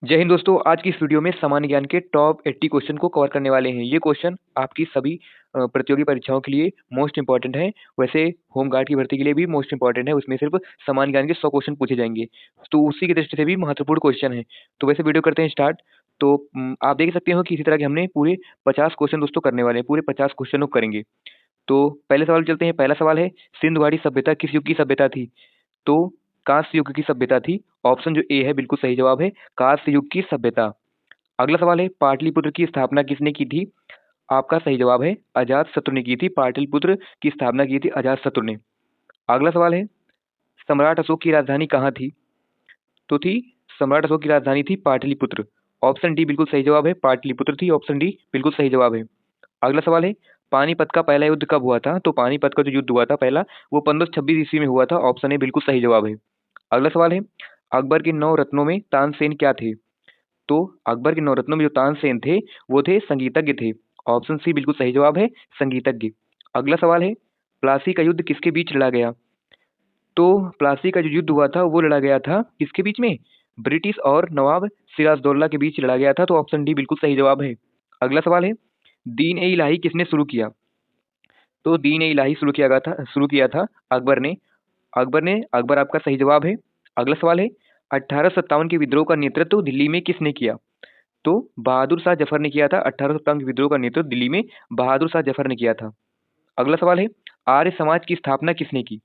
जय हिंद दोस्तों। आज की इस वीडियो में सामान्य ज्ञान के टॉप 80 क्वेश्चन को कवर करने वाले हैं। ये क्वेश्चन आपकी सभी प्रतियोगी परीक्षाओं के लिए मोस्ट इंपॉर्टेंट है। वैसे होम गार्ड की भर्ती के लिए भी मोस्ट इंपॉर्टेंट है। उसमें सिर्फ सामान्य ज्ञान के 100 क्वेश्चन पूछे जाएंगे, तो उसी की दृष्टि से भी महत्वपूर्ण क्वेश्चन है। तो वैसे वीडियो करते हैं स्टार्ट। तो आप देख सकते हो कि इसी तरह के हमने पूरे 50 क्वेश्चन दोस्तों करने वाले हैं। पूरे 50 क्वेश्चन करेंगे। तो पहले सवाल चलते हैं। पहला सवाल है, सिंधु घाटी सभ्यता किस युग की सभ्यता थी? तो कांस्य युग की सभ्यता थी। ऑप्शन जो ए है बिल्कुल सही जवाब है, कांस्य युग की सभ्यता। अगला सवाल है, पाटलिपुत्र की स्थापना किसने की थी? आपका सही जवाब है, अजातशत्रु ने की थी। पाटलिपुत्र की स्थापना की थी अजातशत्रु ने। अगला सवाल है, सम्राट अशोक की राजधानी कहाँ थी? तो थी सम्राट अशोक की राजधानी थी पाटलिपुत्र। ऑप्शन डी बिल्कुल सही जवाब है, पाटलिपुत्र थी। ऑप्शन डी बिल्कुल सही जवाब है। अगला सवाल है, पानीपत का पहला युद्ध कब हुआ था? तो पानीपत का जो युद्ध हुआ था पहला, वो 1526 ईस्वी में हुआ था। ऑप्शन ए बिल्कुल सही जवाब है। अगला सवाल है, अकबर के 9 रत्नों में तानसेन क्या थे? तो अकबर के 9 रत्नों में जो तानसेन थे वो थे संगीतज्ञ थे। ऑप्शन सी बिल्कुल सही जवाब है, संगीतज्ञ। अगला सवाल है, प्लासी का युद्ध किसके बीच लड़ा गया? तो प्लासी का जो युद्ध हुआ था वो लड़ा गया था किसके बीच में? ब्रिटिश और नवाब सिराजदौल्ला के बीच लड़ा गया था। तो ऑप्शन डी बिल्कुल सही जवाब है। अगला सवाल है, दीन ए इलाही किसने शुरू किया? तो दीन ए इलाही शुरू किया था अकबर ने। अकबर आपका सही जवाब है। अगला सवाल है, 1857 के विद्रोह का नेतृत्व दिल्ली में किसने किया? तो बहादुर शाह जफर ने किया था। 1857 के विद्रोह का नेतृत्व दिल्ली में बहादुर शाह जफर ने किया था। अगला सवाल है, आर्य समाज की स्थापना किसने की?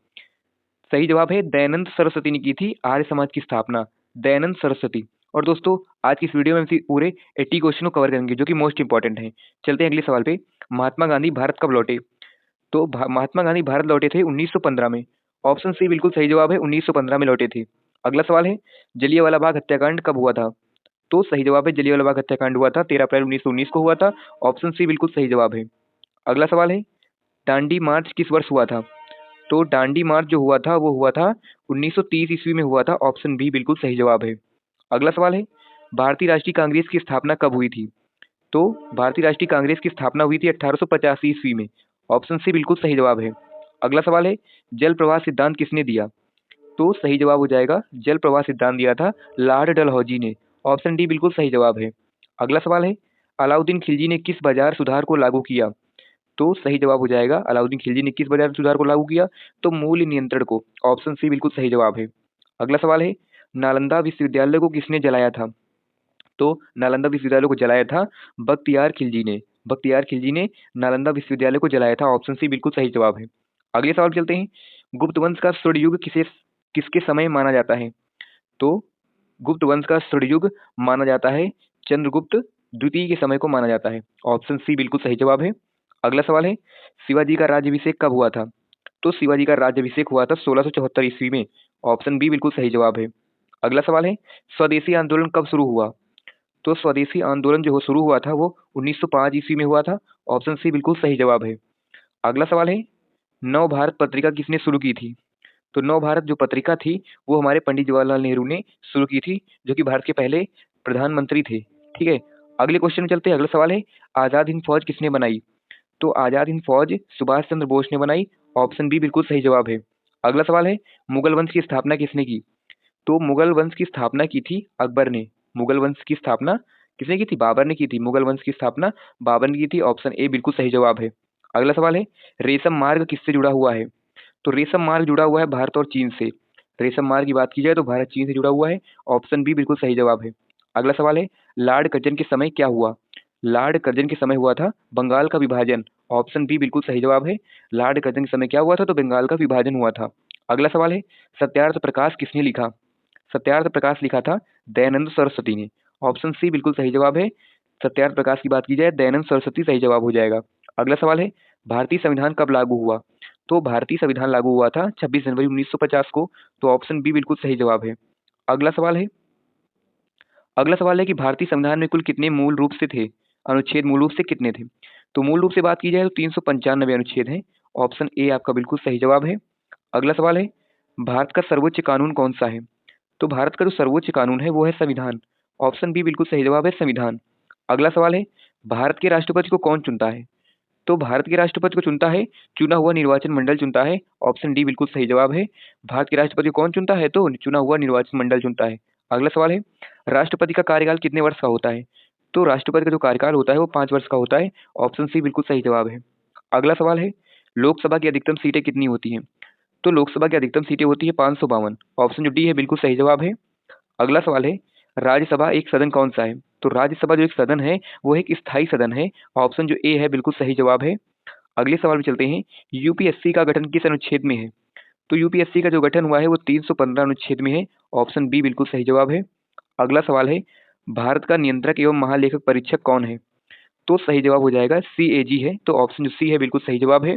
सही जवाब है, दयानंद सरस्वती ने की थी आर्य समाज की स्थापना, दयानंद सरस्वती। और दोस्तों आज की इस वीडियो में हम पूरे 80 क्वेश्चन को कवर करेंगे जो कि मोस्ट इंपॉर्टेंट हैं। चलते हैं अगले सवाल पे। महात्मा गांधी भारत कब लौटे? तो महात्मा गांधी भारत लौटे थे 1915 में। ऑप्शन सी बिल्कुल सही जवाब है, 1915 में लौटे थे। अगला सवाल है, जलियांवाला बाग हत्याकांड कब हुआ था? तो सही जवाब है, जलियांवाला बाग हत्याकांड हुआ था 13 अप्रैल 1919 को हुआ था। ऑप्शन सी बिल्कुल सही जवाब है। अगला सवाल है, दांडी मार्च किस वर्ष हुआ था? तो दांडी मार्च जो हुआ था वो हुआ था 1930 ईस्वी में हुआ था। ऑप्शन बी बिल्कुल सही जवाब है। अगला सवाल है, भारतीय राष्ट्रीय कांग्रेस की स्थापना कब हुई थी? तो भारतीय राष्ट्रीय कांग्रेस की स्थापना हुई थी 1885 ईस्वी में। ऑप्शन सी बिल्कुल सही जवाब है। अगला सवाल है, जल प्रवाह सिद्धांत किसने दिया? तो सही जवाब हो जाएगा, जल प्रवाह सिद्धांत दिया था लॉर्ड डलहौजी ने। ऑप्शन डी बिल्कुल सही जवाब है। अगला सवाल है, अलाउद्दीन खिलजी ने किस बाजार सुधार को लागू किया? तो सही जवाब हो जाएगा, अलाउद्दीन खिलजी ने किस बाजार सुधार को लागू किया? तो मूल्य नियंत्रण को। ऑप्शन सी बिल्कुल सही जवाब है। अगला सवाल है, नालंदा विश्वविद्यालय को किसने जलाया था? तो नालंदा विश्वविद्यालय को जलाया था बख्तियार खिलजी ने। बख्तियार खिलजी ने नालंदा विश्वविद्यालय को जलाया था। ऑप्शन सी बिल्कुल सही जवाब है। अगले सवाल चलते हैं, गुप्त वंश का स्वर्ण युग किसके समय माना जाता है? तो गुप्त वंश का स्वर्ण युग माना जाता है चंद्रगुप्त द्वितीय के समय को माना जाता है। ऑप्शन सी बिल्कुल सही जवाब है। अगला सवाल है, शिवाजी का राज्याभिषेक कब हुआ था? तो शिवाजी का राज्याभिषेक हुआ था 1674 ईस्वी में। ऑप्शन बी बिल्कुल सही जवाब है। अगला सवाल है, स्वदेशी आंदोलन कब शुरू हुआ? तो स्वदेशी आंदोलन जो शुरू हुआ था वो 1905 ईस्वी में हुआ था। ऑप्शन सी बिल्कुल सही जवाब है। अगला सवाल है, नव भारत पत्रिका किसने शुरू की थी? तो नव भारत जो पत्रिका थी वो हमारे पंडित जवाहरलाल नेहरू ने शुरू की थी, जो कि भारत के पहले प्रधानमंत्री थे। ठीक है, अगले क्वेश्चन में चलते हैं। अगला सवाल है, आजाद हिंद फौज किसने बनाई? तो आजाद हिंद फौज सुभाष चंद्र बोस ने बनाई। ऑप्शन बी बिल्कुल सही जवाब है। अगला सवाल है, मुगल वंश की स्थापना किसने की? तो मुगल वंश की स्थापना की थी अकबर ने। मुगल वंश की स्थापना किसने की थी? बाबर ने की थी। मुगल वंश की स्थापना बाबर ने की थी। ऑप्शन ए बिल्कुल सही जवाब है। अगला सवाल है, रेशम मार्ग किससे जुड़ा हुआ है? तो रेशम मार्ग जुड़ा हुआ है भारत और चीन से। रेशम मार्ग की बात की जाए तो भारत चीन से जुड़ा हुआ है। ऑप्शन बी बिल्कुल सही जवाब है। अगला सवाल है, लॉर्ड कर्जन के समय क्या हुआ? लॉर्ड कर्जन के समय हुआ था बंगाल का विभाजन। ऑप्शन बी बिल्कुल सही जवाब है। लॉर्ड कर्जन के समय क्या हुआ था? तो बंगाल का विभाजन हुआ था। अगला सवाल है, सत्यार्थ प्रकाश किसने लिखा? सत्यार्थ प्रकाश लिखा था दयानंद सरस्वती ने। ऑप्शन सी बिल्कुल सही जवाब है। सत्यार्थ प्रकाश की बात की जाए दयानंद सरस्वती सही जवाब हो जाएगा। अगला सवाल है, भारतीय संविधान कब लागू हुआ? तो भारतीय संविधान लागू हुआ था 26 जनवरी 1950 को। तो ऑप्शन बी बिल्कुल सही जवाब है। अगला सवाल है, अगला सवाल है कि भारतीय संविधान में कुल कितने मूल रूप से थे? अनुच्छेद मूल रूप से कितने थे? तो मूल रूप से बात की जाए तो 395 अनुच्छेद हैं। ऑप्शन ए आपका बिल्कुल सही जवाब है। अगला सवाल है, भारत का सर्वोच्च कानून कौन सा है? तो भारत का जो सर्वोच्च कानून है वो है संविधान। ऑप्शन बी बिल्कुल सही जवाब है, संविधान। अगला सवाल है, भारत के राष्ट्रपति को कौन चुनता है? तो भारत के राष्ट्रपति को चुनता है चुना हुआ निर्वाचन मंडल चुनता है। ऑप्शन डी बिल्कुल सही जवाब है। भारत के राष्ट्रपति को कौन चुनता है? तो चुना हुआ निर्वाचन मंडल चुनता है। अगला सवाल है, राष्ट्रपति का कार्यकाल कितने वर्ष का होता है? तो राष्ट्रपति का जो कार्यकाल होता है वो 5 वर्ष का होता है। ऑप्शन सी बिल्कुल सही जवाब है। अगला सवाल है, लोकसभा की अधिकतम सीटें कितनी होती हैं? तो लोकसभा की अधिकतम सीटें होती है 552। ऑप्शन जो डी है बिल्कुल सही जवाब है। अगला सवाल है, राज्यसभा एक सदन कौन सा है? तो राज्यसभा जो एक सदन है वो एक स्थायी सदन है। ऑप्शन जो ए है बिल्कुल सही जवाब है। अगले सवाल में चलते हैं, यूपीएससी का गठन किस अनुच्छेद में है? तो यूपीएससी का जो गठन हुआ है वो 315 अनुच्छेद में है। ऑप्शन बी बिल्कुल सही जवाब है। अगला सवाल है, भारत का नियंत्रक एवं महालेखक परीक्षक कौन है? तो सही जवाब हो जाएगा सीएजी है। तो ऑप्शन जो सी है बिल्कुल सही जवाब है।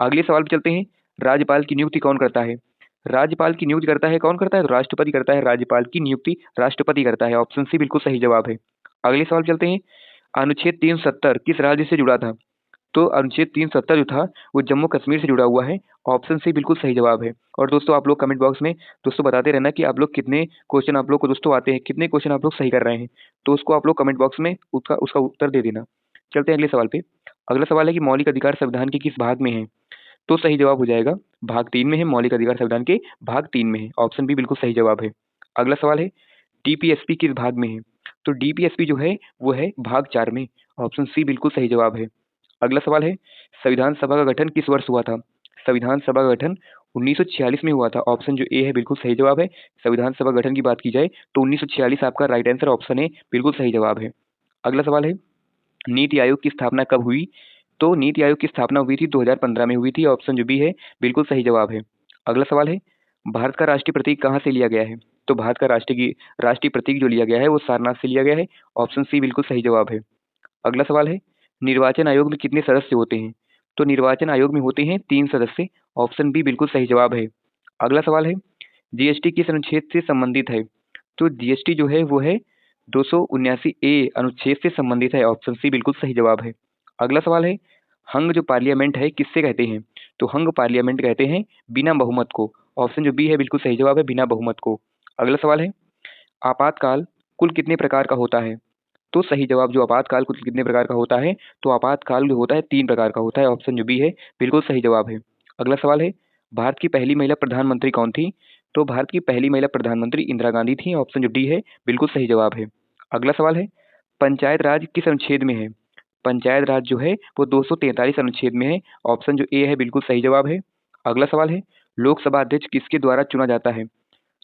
अगले सवाल पे चलते हैं, राज्यपाल की नियुक्ति कौन करता है? राज्यपाल की नियुक्ति करता है कौन करता है? तो राष्ट्रपति करता है। राज्यपाल की नियुक्ति राष्ट्रपति करता है। ऑप्शन सी बिल्कुल सही जवाब है। अगले सवाल चलते हैं, अनुच्छेद 370 किस राज्य से जुड़ा था? तो अनुच्छेद 370 जो था वो जम्मू कश्मीर से जुड़ा हुआ है। ऑप्शन सी बिल्कुल सही जवाब है। और दोस्तों आप लोग कमेंट बॉक्स में दोस्तों बताते रहना कि आप लोग कितने क्वेश्चन आप लोग को दोस्तों आते हैं, कितने क्वेश्चन आप लोग सही कर रहे हैं। तो उसको आप लोग कमेंट बॉक्स में उसका उसका उत्तर दे देना। चलते हैं अगले सवाल पे। अगला सवाल है कि मौलिक अधिकार संविधान के किस भाग में है? तो सही जवाब हो जाएगा भाग 3 में है। मौलिक अधिकार संविधान के भाग 3 में है। ऑप्शन बी बिल्कुल सही जवाब है। अगला सवाल है, डीपीएसपी किस भाग में है? तो डीपीएसपी जो है वो है भाग 4 में। ऑप्शन सी बिल्कुल सही जवाब है। अगला सवाल है, संविधान सभा का गठन किस वर्ष हुआ था? संविधान सभा का गठन 1946 में हुआ था। ऑप्शन जो ए है बिल्कुल सही जवाब है। संविधान सभा गठन की बात की जाए तो 1946 आपका राइट आंसर ऑप्शन ए बिल्कुल सही जवाब है। अगला सवाल है, नीति आयोग की स्थापना कब हुई? तो नीति आयोग की स्थापना हुई थी 2015 में हुई थी। ऑप्शन जो बी है बिल्कुल सही जवाब है। अगला सवाल है, भारत का राष्ट्रीय प्रतीक कहाँ से लिया गया है? तो भारत का राष्ट्रीय प्रतीक जो लिया गया है वो सारनाथ से लिया गया है। ऑप्शन सी बिल्कुल सही जवाब है। अगला सवाल है, निर्वाचन आयोग में कितने सदस्य होते हैं? तो निर्वाचन आयोग में होते हैं 3 सदस्य। ऑप्शन बी बिल्कुल सही जवाब है। अगला सवाल है, जीएसटी किस अनुच्छेद से संबंधित है? तो जीएसटी जो है वो है 279 ए अनुच्छेद से संबंधित है। ऑप्शन सी बिल्कुल सही जवाब है। अगला सवाल है, हंग जो पार्लियामेंट है किससे कहते हैं? तो हंग पार्लियामेंट कहते हैं बिना बहुमत को। ऑप्शन जो बी है बिल्कुल सही जवाब है, बिना बहुमत को। अगला सवाल है, आपातकाल कुल कितने प्रकार का होता है? तो सही जवाब जो आपातकाल कुल कितने प्रकार का होता है? तो आपातकाल जो होता है 3 प्रकार का होता है। ऑप्शन जो बी है बिल्कुल सही जवाब है। अगला सवाल है, भारत की पहली महिला प्रधानमंत्री कौन थी? तो भारत की पहली महिला प्रधानमंत्री इंदिरा गांधी थी। ऑप्शन जो डी है बिल्कुल सही जवाब है। अगला सवाल है, पंचायत राज किस अनुच्छेद में है? पंचायत राज जो है वो 243 अनुच्छेद में है। ऑप्शन जो ए है बिल्कुल सही जवाब है। अगला सवाल है, लोकसभा अध्यक्ष किसके द्वारा चुना जाता है?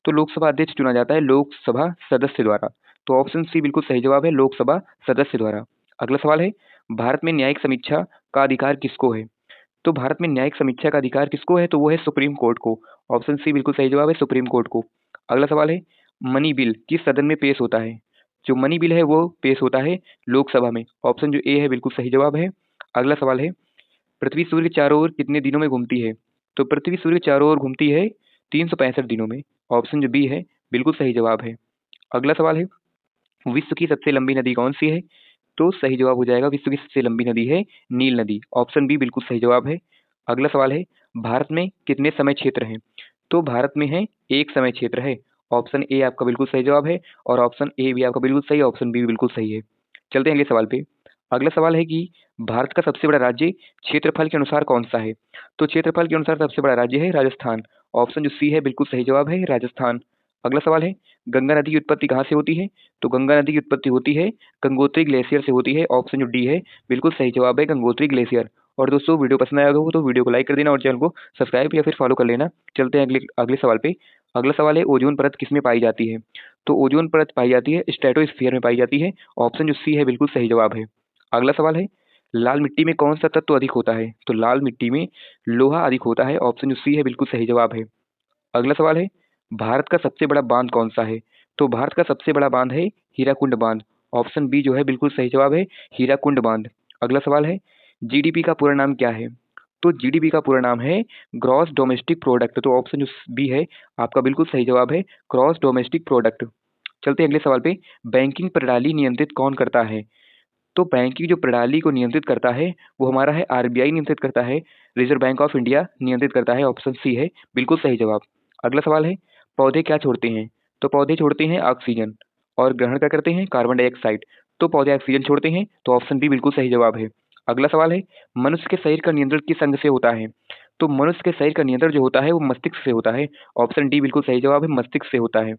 तो लोकसभा अध्यक्ष चुना जाता है लोकसभा सदस्य द्वारा। तो ऑप्शन सी बिल्कुल सही जवाब है, लोकसभा सदस्य द्वारा। अगला सवाल है, भारत में न्यायिक समीक्षा का अधिकार किसको है? तो भारत में न्यायिक समीक्षा का अधिकार किसको है? तो वो है सुप्रीम कोर्ट को। ऑप्शन सी बिल्कुल सही जवाब है, सुप्रीम कोर्ट को। अगला सवाल है, मनी बिल किस सदन में पेश होता है? जो मनी बिल है वो पेश होता है लोकसभा में। ऑप्शन जो ए है बिल्कुल सही जवाब है। अगला सवाल है, पृथ्वी सूर्य के चारों ओर कितने दिनों में घूमती है? तो पृथ्वी सूर्य के चारों ओर घूमती है 365 दिनों में। ऑप्शन जो बी है बिल्कुल सही जवाब है। अगला सवाल है, विश्व की सबसे लंबी नदी कौन सी है? तो सही जवाब हो जाएगा, विश्व की सबसे लंबी नदी है नील नदी। ऑप्शन बी बिल्कुल सही जवाब है। अगला सवाल है, भारत में कितने समय क्षेत्र हैं? तो भारत में है एक समय क्षेत्र है। ऑप्शन ए आपका बिल्कुल सही जवाब है और ऑप्शन ए भी आपका बिल्कुल सही है, ऑप्शन बी बिल्कुल सही है। चलते हैं अगले सवाल पे। अगला सवाल है कि भारत का सबसे बड़ा राज्य क्षेत्रफल के अनुसार कौन सा है? तो क्षेत्रफल के अनुसार सबसे बड़ा राज्य है राजस्थान। ऑप्शन जो सी है बिल्कुल सही जवाब है, राजस्थान। अगला सवाल है, गंगा नदी की उत्पत्ति कहाँ से होती है? तो गंगा नदी की उत्पत्ति होती है गंगोत्री ग्लेशियर से होती है। ऑप्शन जो डी है बिल्कुल सही जवाब है, गंगोत्री ग्लेशियर। और दोस्तों वीडियो पसंद आया हो तो वीडियो को लाइक कर देना और चैनल को सब्सक्राइब या फिर फॉलो कर लेना। चलते हैं अगले अगले सवाल पे। अगला सवाल है, ओजोन परत किसमें पाई जाती है? तो ओजोन परत पाई जाती है स्ट्रेटोस्फीयर में पाई जाती है। ऑप्शन जो सी है बिल्कुल सही जवाब है। अगला सवाल है, लाल मिट्टी में कौन सा तत्व अधिक होता है? तो लाल मिट्टी में लोहा अधिक होता है। ऑप्शन जो सी है बिल्कुल सही जवाब है। अगला सवाल है, भारत का सबसे बड़ा बांध कौन सा है? तो भारत का सबसे बड़ा बांध है हीराकुंड बांध। ऑप्शन बी जो है बिल्कुल सही जवाब है, हीराकुंड बांध। अगला सवाल है, जीडीपी का पूरा नाम क्या है? तो जीडीपी का पूरा नाम है ग्रॉस डोमेस्टिक प्रोडक्ट। तो ऑप्शन जो बी है आपका बिल्कुल सही जवाब है, ग्रॉस डोमेस्टिक प्रोडक्ट। चलते हैं अगले सवाल पे, बैंकिंग प्रणाली नियंत्रित कौन करता है? तो बैंकिंग जो प्रणाली को नियंत्रित करता है वो हमारा है आरबीआई नियंत्रित करता है, रिजर्व बैंक ऑफ इंडिया नियंत्रित करता है। ऑप्शन सी है बिल्कुल सही जवाब। अगला सवाल है, पौधे क्या छोड़ते हैं? तो पौधे छोड़ते हैं ऑक्सीजन और ग्रहण क्या करते हैं? Carbon dioxide. तो पौधे ऑक्सीजन छोड़ते हैं, तो ऑप्शन बी बिल्कुल सही जवाब है। अगला सवाल है, मनुष्य के शरीर का नियंत्रण किस अंग से होता है? तो मनुष्य के शरीर का नियंत्रण जो होता है वो मस्तिष्क से होता है। ऑप्शन डी बिल्कुल सही जवाब है, मस्तिष्क से होता है।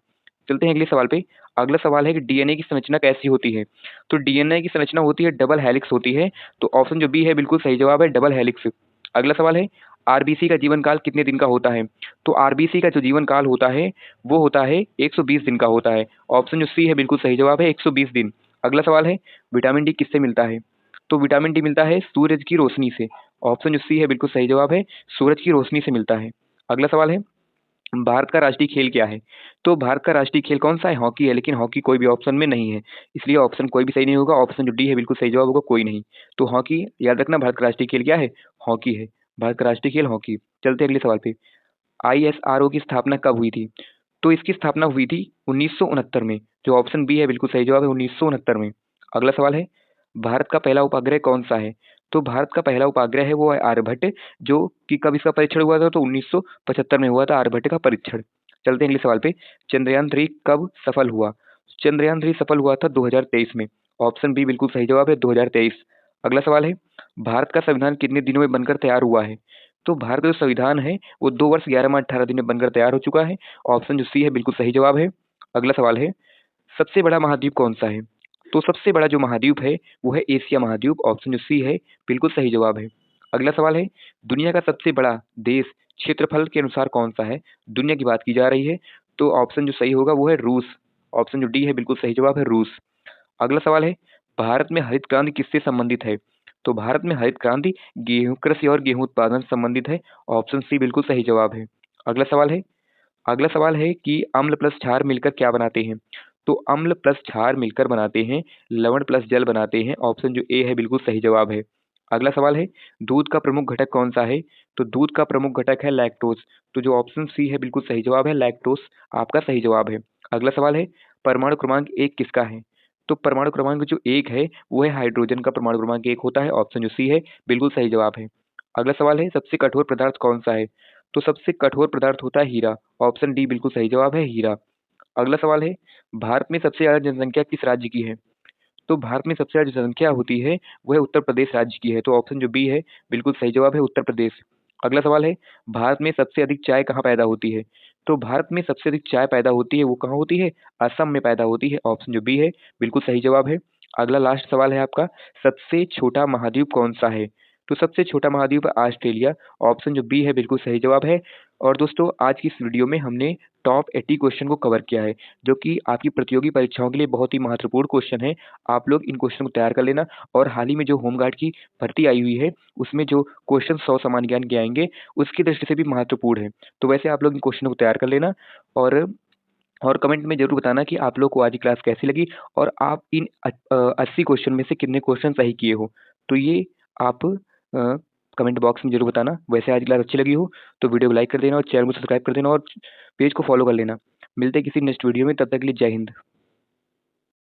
चलते हैं अगले सवाल पे। अगला सवाल है कि डीएनए की संरचना कैसी होती है? तो डीएनए की संरचना होती है डबल हेलिक्स होती है। तो ऑप्शन जो बी है बिल्कुल सही जवाब है, डबल हेलिक्स। अगला सवाल है आरबीसी का जीवन काल कितने दिन का होता है? तो आरबीसी का जो जीवन काल होता है वो होता है 120 दिन का होता है। ऑप्शन जो सी है बिल्कुल सही जवाब है, 120 दिन। अगला सवाल है विटामिन डी किससे मिलता है? तो विटामिन डी मिलता है सूरज की रोशनी से। ऑप्शन जो सी है बिल्कुल सही जवाब है, सूरज की रोशनी से मिलता है। अगला सवाल है भारत का राष्ट्रीय खेल क्या है? तो भारत का राष्ट्रीय खेल कौन सा है? हॉकी है, लेकिन हॉकी कोई भी ऑप्शन में नहीं है, इसलिए ऑप्शन कोई भी सही नहीं होगा। ऑप्शन जो डी है बिल्कुल सही जवाब होगा, कोई नहीं। तो हॉकी याद रखना, भारत का राष्ट्रीय खेल क्या है? हॉकी है। भारत का राष्ट्रीय खेल हॉकी। चलते हैं अगले सवाल पे। आईएसआरओ की स्थापना कब हुई थी? तो इसकी स्थापना हुई थी 1969 में। जो ऑप्शन बी है बिल्कुल सही जवाब है, 1969 में। अगला सवाल है भारत का पहला उपग्रह कौन सा है? तो भारत का पहला उपग्रह है वो है आर्यभट्ट, जो कि कब इसका परीक्षण हुआ था? तो 1975 में हुआ था आर्यभट्ट का परीक्षण। चलते हैं अगले सवाल पे। चंद्रयान 3 कब सफल हुआ? चंद्रयान 3 सफल हुआ था 2023 में। ऑप्शन बी बिल्कुल सही जवाब है, 2023। अगला सवाल है भारत का संविधान कितने दिनों में बनकर तैयार हुआ है? तो भारत का जो संविधान है वो 2 वर्ष 11 माह 18 दिन में बनकर तैयार हो चुका है। ऑप्शन जो सी है बिल्कुल सही जवाब है। अगला सवाल है सबसे बड़ा महाद्वीप कौन सा है? तो सबसे बड़ा जो महाद्वीप है वो है एशिया महाद्वीप। ऑप्शन जो सी है बिल्कुल सही जवाब है। अगला सवाल है दुनिया का सबसे बड़ा देश क्षेत्रफल के अनुसार कौन सा है? दुनिया की बात की जा रही है, तो ऑप्शन जो सही होगा वो है रूस। ऑप्शन जो डी है बिल्कुल सही जवाब है, रूस। अगला सवाल है भारत में हरित क्रांति किससे संबंधित है? तो भारत में हरित क्रांति गेहूं कृषि और गेहूं उत्पादन से संबंधित है। ऑप्शन सी बिल्कुल सही जवाब है। अगला सवाल है अगला सवाल है कि अम्ल प्लस क्षार मिलकर क्या बनाते हैं? तो अम्ल प्लस क्षार मिलकर बनाते हैं लवण प्लस जल बनाते हैं। ऑप्शन जो ए है बिल्कुल सही जवाब है। अगला सवाल है दूध का प्रमुख घटक कौन सा है? तो दूध का प्रमुख घटक है लैक्टोज। तो जो ऑप्शन सी है बिल्कुल सही जवाब है, लैक्टोज आपका सही जवाब है। अगला सवाल है परमाणु क्रमांक 1 किसका है? तो परमाणु क्रमांक जो 1 है वो है हाइड्रोजन का परमाणु क्रमांक 1 होता है। ऑप्शन जो सी है बिल्कुल सही जवाब है। अगला सवाल है सबसे कठोर पदार्थ कौन सा है? तो सबसे कठोर पदार्थ होता है हीरा। ऑप्शन डी बिल्कुल सही जवाब है, हीरा। अगला सवाल है भारत में सबसे ज्यादा जनसंख्या किस राज्य की है? तो भारत में सबसे ज्यादा जनसंख्या होती है वह उत्तर प्रदेश राज्य की है। तो ऑप्शन जो बी है बिल्कुल सही जवाब है, उत्तर प्रदेश। अगला सवाल है भारत में सबसे अधिक चाय कहाँ पैदा होती है? तो भारत में सबसे अधिक चाय पैदा होती है वो कहाँ होती है? असम में पैदा होती है। ऑप्शन जो बी है बिल्कुल सही जवाब है। अगला लास्ट सवाल है आपका सबसे छोटा महाद्वीप कौन सा है? तो सबसे छोटा महाद्वीप है ऑस्ट्रेलिया। ऑप्शन जो बी है बिल्कुल सही जवाब है। और दोस्तों आज की इस वीडियो में हमने टॉप 80 क्वेश्चन को कवर किया है, जो कि आपकी प्रतियोगी परीक्षाओं के लिए बहुत ही महत्वपूर्ण क्वेश्चन है। आप लोग इन क्वेश्चन को तैयार कर लेना। और हाल ही में जो होमगार्ड की भर्ती आई हुई है उसमें जो क्वेश्चन 100 सामान्य ज्ञान के आएंगे उसकी दृष्टि से भी महत्वपूर्ण है। तो वैसे आप लोग इन क्वेश्चन को तैयार कर लेना। और कमेंट में जरूर बताना कि आप लोग को आज की क्लास कैसी लगी और आप इन 80 क्वेश्चन में से कितने क्वेश्चन सही किए हो। तो ये आप कमेंट बॉक्स में जरूर बताना। वैसे आज की क्लास अच्छी लगी हो तो वीडियो को लाइक कर देना और चैनल को सब्सक्राइब कर देना और पेज को फॉलो कर लेना। मिलते हैं किसी नेक्स्ट वीडियो में, तब तक के लिए जय हिंद।